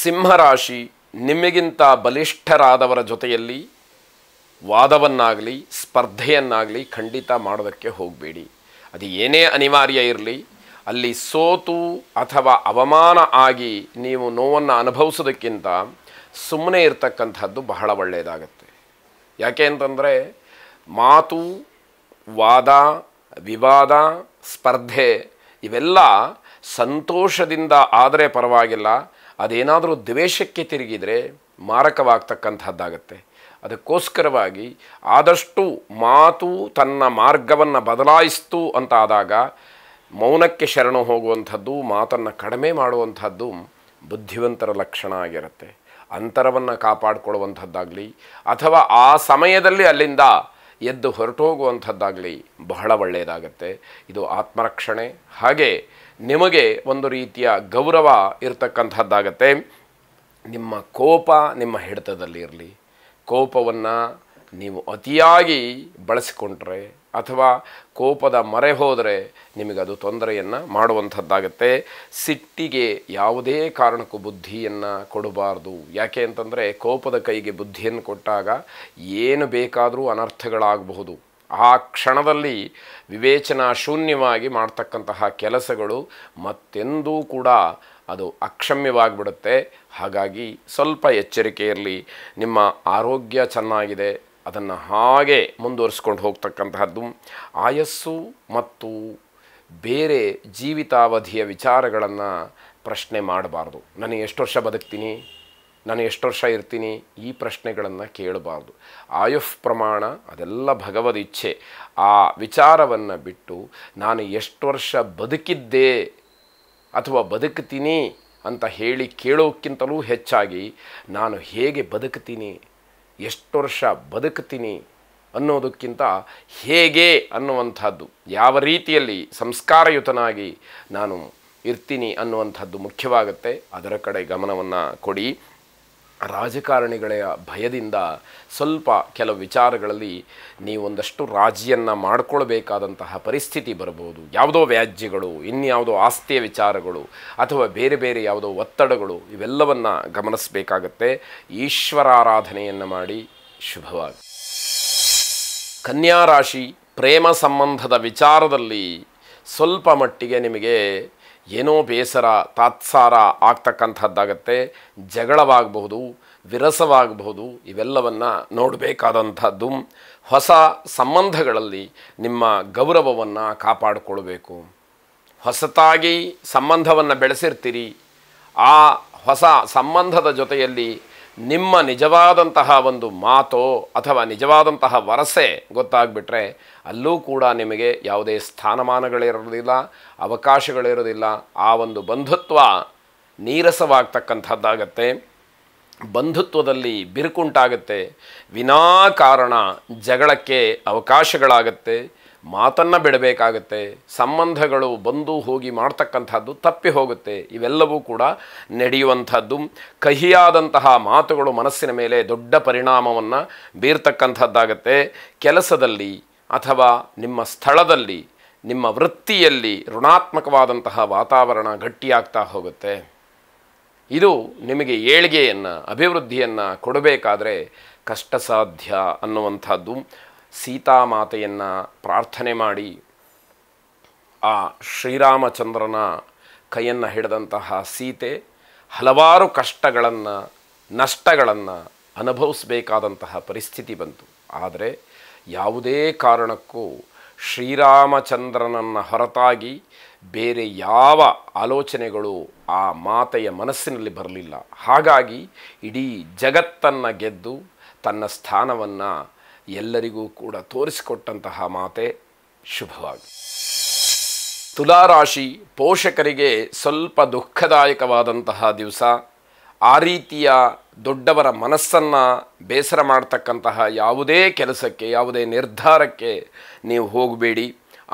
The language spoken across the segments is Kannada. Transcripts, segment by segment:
ಸಿಂಹರಾಶಿ, ನಿಮಗಿಂತ ಬಲಿಷ್ಠರಾದವರ ಜೊತೆಯಲ್ಲಿ ವಾದವನ್ನಾಗಲಿ ಸ್ಪರ್ಧೆಯನ್ನಾಗಲಿ ಖಂಡಿತ ಮಾಡೋದಕ್ಕೆ ಹೋಗಬೇಡಿ. ಅದು ಏನೇ ಅನಿವಾರ್ಯ ಇರಲಿ, ಅಲ್ಲಿ ಸೋತು ಅಥವಾ ಅವಮಾನ ಆಗಿ ನೀವು ನೋವನ್ನು ಅನುಭವಿಸೋದಕ್ಕಿಂತ ಸುಮ್ಮನೆ ಇರ್ತಕ್ಕಂಥದ್ದು ಬಹಳ ಒಳ್ಳೆಯದಾಗತ್ತೆ. ಯಾಕೆ ಅಂತಂದರೆ ಮಾತು, ವಾದ, ವಿವಾದ, ಸ್ಪರ್ಧೆ ಇವೆಲ್ಲ ಸಂತೋಷದಿಂದ ಆದರೆ ಪರವಾಗಿಲ್ಲ, ಅದೇನಾದರೂ ದ್ವೇಷಕ್ಕೆ ತಿರುಗಿದರೆ ಮಾರಕವಾಗ್ತಕ್ಕಂಥದ್ದಾಗತ್ತೆ. ಅದಕ್ಕೋಸ್ಕರವಾಗಿ ಆದಷ್ಟು ಮಾತು ತನ್ನ ಮಾರ್ಗವನ್ನು ಬದಲಾಯಿಸ್ತು ಅಂತ ಆದಾಗ ಮೌನಕ್ಕೆ ಶರಣು ಹೋಗುವಂಥದ್ದು, ಮಾತನ್ನು ಕಡಿಮೆ ಮಾಡುವಂಥದ್ದು ಬುದ್ಧಿವಂತರ ಲಕ್ಷಣ ಆಗಿರುತ್ತೆ. ಅಂತರವನ್ನು ಕಾಪಾಡಿಕೊಳ್ಳುವಂಥದ್ದಾಗಲಿ ಅಥವಾ ಆ ಸಮಯದಲ್ಲಿ ಅಲ್ಲಿಂದ ಎದ್ದು ಹೊರಟೋಗುವಂಥದ್ದಾಗಲಿ ಬಹಳ ಒಳ್ಳೆಯದಾಗತ್ತೆ. ಇದು ಆತ್ಮರಕ್ಷಣೆ, ಹಾಗೆ ನಿಮಗೆ ಒಂದು ರೀತಿಯ ಗೌರವ ಇರತಕ್ಕಂಥದ್ದಾಗತ್ತೆ. ನಿಮ್ಮ ಕೋಪ ನಿಮ್ಮ ಹಿಡಿತದಲ್ಲಿ ಇರಲಿ. ಕೋಪವನ್ನು ನೀವು ಅತಿಯಾಗಿ ಬಳಸಿಕೊಂಡ್ರೆ ಅಥವಾ ಕೋಪದ ಮೊರೆ ಹೋದರೆ ನಿಮಗದು ತೊಂದರೆಯನ್ನು ಮಾಡುವಂಥದ್ದಾಗತ್ತೆ. ಸಿಟ್ಟಿಗೆ ಯಾವುದೇ ಕಾರಣಕ್ಕೂ ಬುದ್ಧಿಯನ್ನು ಕೊಡಬಾರ್ದು. ಯಾಕೆ ಅಂತಂದರೆ ಕೋಪದ ಕೈಗೆ ಬುದ್ಧಿಯನ್ನು ಕೊಟ್ಟಾಗ ಏನು ಬೇಕಾದರೂ ಅನರ್ಥಗಳಾಗಬಹುದು. ಆ ಕ್ಷಣದಲ್ಲಿ ವಿವೇಚನಾ ಶೂನ್ಯವಾಗಿ ಮಾಡ್ತಕ್ಕಂತಹ ಕೆಲಸಗಳು ಮತ್ತೆಂದೂ ಕೂಡ ಅದು ಅಕ್ಷಮ್ಯವಾಗಿಬಿಡುತ್ತೆ. ಹಾಗಾಗಿ ಸ್ವಲ್ಪ ಎಚ್ಚರಿಕೆ ಇರಲಿ. ನಿಮ್ಮ ಆರೋಗ್ಯ ಚೆನ್ನಾಗಿದೆ, ಅದನ್ನು ಹಾಗೆ ಮುಂದುವರಿಸ್ಕೊಂಡು ಹೋಗ್ತಕ್ಕಂತಹದ್ದು. ಆಯಸ್ಸು ಮತ್ತು ಬೇರೆ ಜೀವಿತಾವಧಿಯ ವಿಚಾರಗಳನ್ನು ಪ್ರಶ್ನೆ ಮಾಡಬಾರ್ದು. ನನಗೆ ಎಷ್ಟು ವರ್ಷ ಬದುಕ್ತೀನಿ, ನಾನು ಎಷ್ಟು ವರ್ಷ ಇರ್ತೀನಿ, ಈ ಪ್ರಶ್ನೆಗಳನ್ನು ಕೇಳಬಾರ್ದು. ಆಯುಷ್ ಪ್ರಮಾಣ ಅದೆಲ್ಲ ಭಗವದ್ ಇಚ್ಛೆ. ಆ ವಿಚಾರವನ್ನು ಬಿಟ್ಟು ನಾನು ಎಷ್ಟು ವರ್ಷ ಬದುಕಿದ್ದೆ ಅಥವಾ ಬದುಕ್ತೀನಿ ಅಂತ ಹೇಳಿ ಕೇಳೋಕ್ಕಿಂತಲೂ ಹೆಚ್ಚಾಗಿ ನಾನು ಹೇಗೆ ಬದುಕ್ತೀನಿ, ಎಷ್ಟು ವರ್ಷ ಬದುಕ್ತೀನಿ ಅನ್ನೋದಕ್ಕಿಂತ ಹೇಗೆ ಅನ್ನುವಂಥದ್ದು, ಯಾವ ರೀತಿಯಲ್ಲಿ ಸಂಸ್ಕಾರಯುತನಾಗಿ ನಾನು ಇರ್ತೀನಿ ಅನ್ನುವಂಥದ್ದು ಮುಖ್ಯವಾಗುತ್ತೆ. ಅದರ ಕಡೆ ಗಮನವನ್ನು ಕೊಡಿ. ರಾಜಕಾರಣಿಗಳ ಭಯದಿಂದ ಸ್ವಲ್ಪ ಕೆಲವು ವಿಚಾರಗಳಲ್ಲಿ ನೀವೊಂದಷ್ಟು ರಾಜಿಯನ್ನು ಮಾಡಿಕೊಳ್ಬೇಕಾದಂತಹ ಪರಿಸ್ಥಿತಿ ಬರ್ಬೋದು. ಯಾವುದೋ ವ್ಯಾಜ್ಯಗಳು, ಇನ್ಯಾವುದೋ ಆಸ್ತಿಯ ವಿಚಾರಗಳು ಅಥವಾ ಬೇರೆ ಬೇರೆ ಯಾವುದೋ ಒತ್ತಡಗಳು, ಇವೆಲ್ಲವನ್ನು ಗಮನಿಸಬೇಕಾಗತ್ತೆ. ಈಶ್ವರಾರಾಧನೆಯನ್ನು ಮಾಡಿ. ಶುಭವಾಗಿ. ಕನ್ಯಾ ರಾಶಿ, ಪ್ರೇಮ ಸಂಬಂಧದ ವಿಚಾರದಲ್ಲಿ ಸ್ವಲ್ಪ ಮಟ್ಟಿಗೆ ನಿಮಗೆ ಏನೋ ಬೇಸರ, ತಾತ್ಸಾರ ಆಗ್ತಕ್ಕಂಥದ್ದಾಗತ್ತೆ. ಜಗಳವಾಗಬಹುದು, ವಿರಸವಾಗಬಹುದು, ಇವೆಲ್ಲವನ್ನು ನೋಡಬೇಕಾದಂಥದ್ದು. ಹೊಸ ಸಂಬಂಧಗಳಲ್ಲಿ ನಿಮ್ಮ ಗೌರವವನ್ನು ಕಾಪಾಡಿಕೊಳ್ಬೇಕು. ಹೊಸತಾಗಿ ಸಂಬಂಧವನ್ನು ಬೆಳೆಸಿರ್ತೀರಿ. ಆ ಹೊಸ ಸಂಬಂಧದ ಜೊತೆಯಲ್ಲಿ ನಿಮ್ಮ ನಿಜವಾದಂತಹ ಒಂದು ಮಾತೋ ಅಥವಾ ನಿಜವಾದಂತಹ ವರಸೆ ಗೊತ್ತಾಗ್ಬಿಟ್ರೆ ಅಲ್ಲೂ ಕೂಡ ನಿಮಗೆ ಯಾವುದೇ ಸ್ಥಾನಮಾನಗಳಿರೋದಿಲ್ಲ, ಅವಕಾಶಗಳಿರೋದಿಲ್ಲ. ಆ ಒಂದು ಬಂಧುತ್ವ ನೀರಸವಾಗ್ತಕ್ಕಂಥದ್ದಾಗತ್ತೆ. ಬಂಧುತ್ವದಲ್ಲಿ ಬಿರುಕುಂಟಾಗುತ್ತೆ. ವಿನಾಕಾರಣ ಜಗಳಕ್ಕೆ ಅವಕಾಶಗಳಾಗತ್ತೆ. ಮಾತನ್ನು ಬಿಡಬೇಕಾಗತ್ತೆ. ಸಂಬಂಧಗಳು ಬಂದು ಹೋಗಿ ಮಾಡ್ತಕ್ಕಂಥದ್ದು ತಪ್ಪಿ ಹೋಗುತ್ತೆ. ಇವೆಲ್ಲವೂ ಕೂಡ ನಡೆಯುವಂಥದ್ದು. ಕಹಿಯಾದಂತಹ ಮಾತುಗಳು ಮನಸ್ಸಿನ ಮೇಲೆ ದೊಡ್ಡ ಪರಿಣಾಮವನ್ನು ಬೀರ್ತಕ್ಕಂಥದ್ದಾಗತ್ತೆ. ಕೆಲಸದಲ್ಲಿ ಅಥವಾ ನಿಮ್ಮ ಸ್ಥಳದಲ್ಲಿ, ನಿಮ್ಮ ವೃತ್ತಿಯಲ್ಲಿ ಋಣಾತ್ಮಕವಾದಂತಹ ವಾತಾವರಣ ಗಟ್ಟಿಯಾಗ್ತಾ ಹೋಗುತ್ತೆ. ಇದು ನಿಮಗೆ ಏಳಿಗೆಯನ್ನು, ಅಭಿವೃದ್ಧಿಯನ್ನು ಕೊಡಬೇಕಾದ್ರೆ ಕಷ್ಟ ಸಾಧ್ಯ ಅನ್ನುವಂಥದ್ದು. ಸೀತಾಮಾತೆಯನ್ನು ಪ್ರಾರ್ಥನೆ ಮಾಡಿ ಆ ಶ್ರೀರಾಮಚಂದ್ರನ ಕೈಯನ್ನು ಹಿಡಿದಂತಹ ಸೀತೆ ಹಲವಾರು ಕಷ್ಟಗಳನ್ನು, ನಷ್ಟಗಳನ್ನು ಅನುಭವಿಸಬೇಕಾದಂತಹ ಪರಿಸ್ಥಿತಿ ಬಂತು. ಆದರೆ ಯಾವುದೇ ಕಾರಣಕ್ಕೂ ಶ್ರೀರಾಮಚಂದ್ರನನ್ನು ಹೊರತಾಗಿ ಬೇರೆ ಯಾವ ಆಲೋಚನೆಗಳು ಆ ಮಾತೆಯ ಮನಸ್ಸಿನಲ್ಲಿ ಬರಲಿಲ್ಲ. ಹಾಗಾಗಿ ಇಡೀ ಜಗತ್ತನ್ನು ಗೆದ್ದು ತನ್ನ ಸ್ಥಾನವನ್ನು ಎಲ್ಲರಿಗೂ ಕೂಡ ತೋರಿಸಿಕೊಟ್ಟಂತಹ ಮಾತೆ. ಶುಭವಾಗಿ. ತುಲಾರಾಶಿ, ಪೋಷಕರಿಗೆ ಸ್ವಲ್ಪ ದುಃಖದಾಯಕವಾದಂತಹ ದಿವಸ. ಆ ರೀತಿಯ ದೊಡ್ಡವರ ಮನಸ್ಸನ್ನು ಬೇಸರ ಮಾಡ್ತಕ್ಕಂತಹ ಯಾವುದೇ ಕೆಲಸಕ್ಕೆ, ಯಾವುದೇ ನಿರ್ಧಾರಕ್ಕೆ ನೀವು ಹೋಗಬೇಡಿ.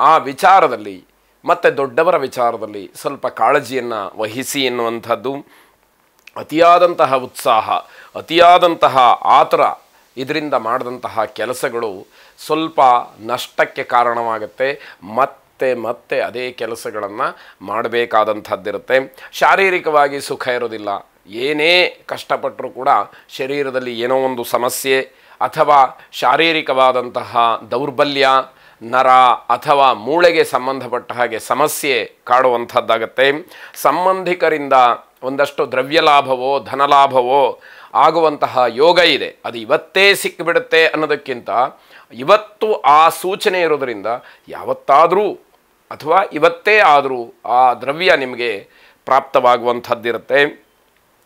ಆ ವಿಚಾರದಲ್ಲಿ ಮತ್ತು ದೊಡ್ಡವರ ವಿಚಾರದಲ್ಲಿ ಸ್ವಲ್ಪ ಕಾಳಜಿಯನ್ನು ವಹಿಸಿ ಎನ್ನುವಂಥದ್ದು. ಅತಿಯಾದಂತಹ ಉತ್ಸಾಹ, ಅತಿಯಾದಂತಹ ಆತುರ, ಇದರಿಂದ ಮಾಡಿದಂತಹ ಕೆಲಸಗಳು ಸ್ವಲ್ಪ ನಷ್ಟಕ್ಕೆ ಕಾರಣವಾಗುತ್ತೆ. ಮತ್ತೆ ಅದೇ ಕೆಲಸಗಳನ್ನು ಮಾಡಬೇಕಾದಂಥದ್ದಿರುತ್ತೆ. ಶಾರೀರಿಕವಾಗಿ ಸುಖ ಇರೋದಿಲ್ಲ, ಏನೇ ಕಷ್ಟಪಟ್ಟರೂ ಕೂಡ ಶರೀರದಲ್ಲಿ ಏನೋ ಒಂದು ಸಮಸ್ಯೆ ಅಥವಾ ಶಾರೀರಿಕವಾದಂತಹ ದೌರ್ಬಲ್ಯ, ನರ ಅಥವಾ ಮೂಳೆಗೆ ಸಂಬಂಧಪಟ್ಟ ಹಾಗೆ ಸಮಸ್ಯೆ ಕಾಡುವಂಥದ್ದಾಗತ್ತೆ. ಸಂಬಂಧಿಕರಿಂದ ಒಂದಷ್ಟು ದ್ರವ್ಯ ಲಾಭವೋ ಧನಲಾಭವೋ ಆಗುವಂತಹ ಯೋಗ ಇದೆ. ಅದು ಇವತ್ತೇ ಸಿಕ್ಕಿಬಿಡುತ್ತೆ ಅನ್ನೋದಕ್ಕಿಂತ ಇವತ್ತು ಆ ಸೂಚನೆ ಇರೋದರಿಂದ ಯಾವತ್ತಾದರೂ ಅಥವಾ ಇವತ್ತೇ ಆದರೂ ಆ ದ್ರವ್ಯ ನಿಮಗೆ ಪ್ರಾಪ್ತವಾಗುವಂಥದ್ದಿರುತ್ತೆ.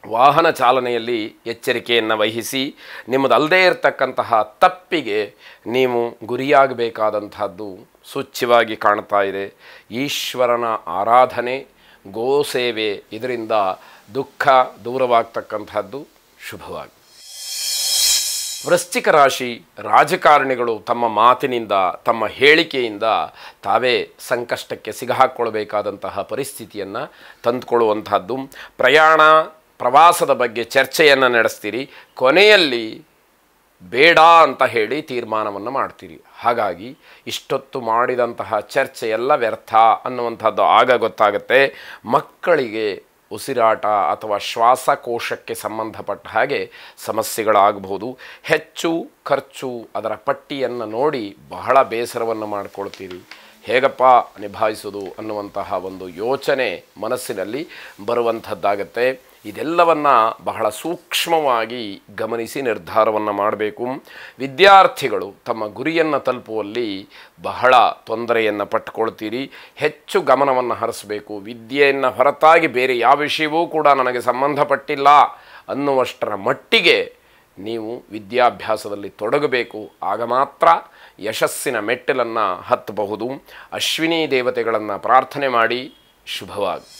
ವಾಹನ ಚಾಲನೆಯಲ್ಲಿ ಎಚ್ಚರಿಕೆಯನ್ನು ವಹಿಸಿ ನಿಮ್ಮದಲ್ಲದೇ ಇರತಕ್ಕಂತಹ ತಪ್ಪಿಗೆ ನೀವು ಗುರಿಯಾಗಬೇಕಾದಂಥದ್ದು ಸೂಚ್ಯವಾಗಿ ಕಾಣ್ತಾ ಇದೆ. ಈಶ್ವರನ ಆರಾಧನೆ, ಗೋಸೇವೆ, ಇದರಿಂದ ದುಃಖ ದೂರವಾಗ್ತಕ್ಕಂಥದ್ದು ಶುಭವಾಗಿ. ವೃಶ್ಚಿಕ ರಾಶಿ ರಾಜಕಾರಣಿಗಳು ತಮ್ಮ ಮಾತಿನಿಂದ ತಮ್ಮ ಹೇಳಿಕೆಯಿಂದ ತಾವೇ ಸಂಕಷ್ಟಕ್ಕೆ ಸಿಗಹಾಕ್ಕೊಳ್ಬೇಕಾದಂತಹ ಪರಿಸ್ಥಿತಿಯನ್ನು ತಂದುಕೊಳ್ಳುವಂಥದ್ದು. ಪ್ರವಾಸದ ಬಗ್ಗೆ ಚರ್ಚೆಯನ್ನು ನಡೆಸ್ತೀರಿ, ಕೊನೆಯಲ್ಲಿ ಬೇಡ ಅಂತ ಹೇಳಿ ತೀರ್ಮಾನವನ್ನು ಮಾಡ್ತೀರಿ. ಹಾಗಾಗಿ ಇಷ್ಟೊತ್ತು ಮಾಡಿದಂತಹ ಚರ್ಚೆ ಎಲ್ಲ ವ್ಯರ್ಥ ಅನ್ನುವಂಥದ್ದು ಆಗ ಗೊತ್ತಾಗುತ್ತೆ. ಮಕ್ಕಳಿಗೆ ಉಸಿರಾಟ ಅಥವಾ ಶ್ವಾಸಕೋಶಕ್ಕೆ ಸಂಬಂಧಪಟ್ಟ ಹಾಗೆ ಸಮಸ್ಯೆಗಳಾಗಬಹುದು. ಹೆಚ್ಚು ಖರ್ಚು, ಅದರ ಪಟ್ಟಿಯನ್ನು ನೋಡಿ ಬಹಳ ಬೇಸರವನ್ನು ಮಾಡಿಕೊಳ್ತೀರಿ. ಹೇಗಪ್ಪ ನಿಭಾಯಿಸೋದು ಅನ್ನುವಂತಹ ಒಂದು ಯೋಚನೆ ಮನಸ್ಸಿನಲ್ಲಿ ಬರುವಂಥದ್ದಾಗತ್ತೆ. ಇದೆಲ್ಲವನ್ನು ಬಹಳ ಸೂಕ್ಷ್ಮವಾಗಿ ಗಮನಿಸಿ ನಿರ್ಧಾರವನ್ನು ಮಾಡಬೇಕು. ವಿದ್ಯಾರ್ಥಿಗಳು ತಮ್ಮ ಗುರಿಯನ್ನು ತಲುಪುವಲ್ಲಿ ಬಹಳ ತೊಂದರೆಯನ್ನು ಪಟ್ಟುಕೊಳ್ತೀರಿ. ಹೆಚ್ಚು ಗಮನವನ್ನು ಹರಿಸಬೇಕು. ವಿದ್ಯೆಯನ್ನು ಹೊರತಾಗಿ ಬೇರೆ ಯಾವ ವಿಷಯವೂ ಕೂಡ ನನಗೆ ಸಂಬಂಧಪಟ್ಟಿಲ್ಲ ಅನ್ನುವಷ್ಟರ ಮಟ್ಟಿಗೆ ನೀವು ವಿದ್ಯಾಭ್ಯಾಸದಲ್ಲಿ ತೊಡಗಬೇಕು. ಆಗ ಮಾತ್ರ ಯಶಸ್ಸಿನ ಮೆಟ್ಟಿಲನ್ನು ಹತ್ತಬಹುದು. ಅಶ್ವಿನಿ ದೇವತೆಗಳನ್ನು ಪ್ರಾರ್ಥನೆ ಮಾಡಿ. ಶುಭವಾಗಿ.